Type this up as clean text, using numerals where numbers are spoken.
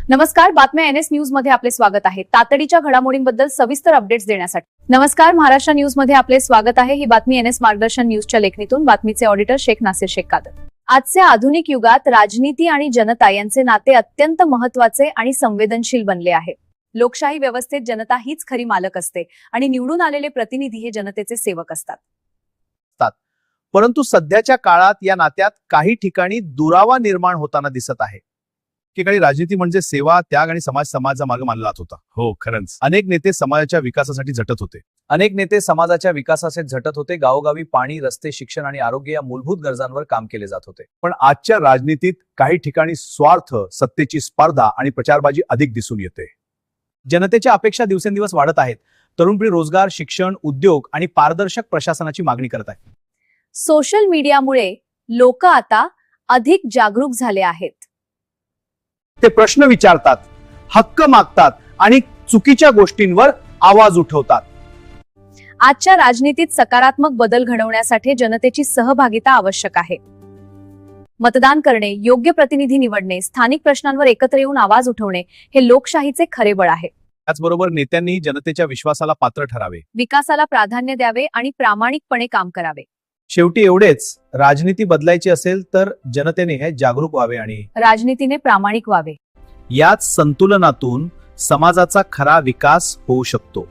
नमस्कार, बातम्या NS news मध्ये आपले स्वागत आहे. तातडीच्या घडामोडींबद्दल सविस्तर अपडेट्स देण्यासाठी नमस्कार, महाराष्ट्र न्यूज मध्ये आपले स्वागत आहे. ही बातमी एनएस मार्गदर्शन न्यूजच्या लेखणीतून. बातमीचे ऑडिटर शेख नासिर शेख कादर. आजच्या आधुनिक युगात राजनीती आणि जनता यांचे नाते अत्यंत महत्त्वाचे आणि संवेदनशील बनले आहे. लोकशाही व्यवस्थेत जनता हीच खरी मालक असते आणि निवडून आलेले प्रतिनिधी हे जनतेचे सेवक असतात. परंतु सध्याच्या काळात या नात्यात काही ठिकाणी दुरावा निर्माण होताना दिसत आहे. एकेकाळी राजनीती म्हणजे सेवा, त्याग आणि समाजाचा मार्ग मानला जात होता. हो, खरंच. अनेक नेते समाजाच्या विकासासाठी झटत होते. गावोगावी पाणी, रस्ते, शिक्षण आणि आरोग्य या मूलभूत गरजांवर काम केले जात होते. पण आजच्या राजनीतीत काही ठिकाणी स्वार्थ, सत्तेची स्पर्धा आणि प्रचारबाजी अधिक दिसून येते. जनतेच्या अपेक्षा दिवसेंदिवस वाढत आहेत. तरुण पिढी रोजगार, शिक्षण, उद्योग आणि पारदर्शक प्रशासनाची मागणी करत आहे. सोशल मीडियामुळे लोक आता अधिक जागरूक झाले आहेत. ते प्रश्न विचारतात, हक्क मागतात आणि चुकीच्या गोष्टींवर आवाज उठवतात. आजच्या राजनीतीत सकारात्मक बदल घडवण्यासाठी जनतेची सहभागिता आवश्यक आहे. मतदान करणे, योग्य प्रतिनिधी निवडणे, स्थानिक प्रश्नांवर एकत्र येऊन आवाज उठवणे हे लोकशाहीचे खरे बळ आहे. त्याचबरोबर नेत्यांनी जनतेच्या विश्वासाला पात्र ठरावे, विकासाला प्राधान्य द्यावे आणि प्रामाणिकपणे काम करावे. शेवटी एवढेच, राजनीती बदलायची असेल तर जनतेने हे जागरूक व्हावे आणि राजनीतीने प्रामाणिक व्हावे. याच संतुलनातून समाजाचा खरा विकास होऊ शकतो.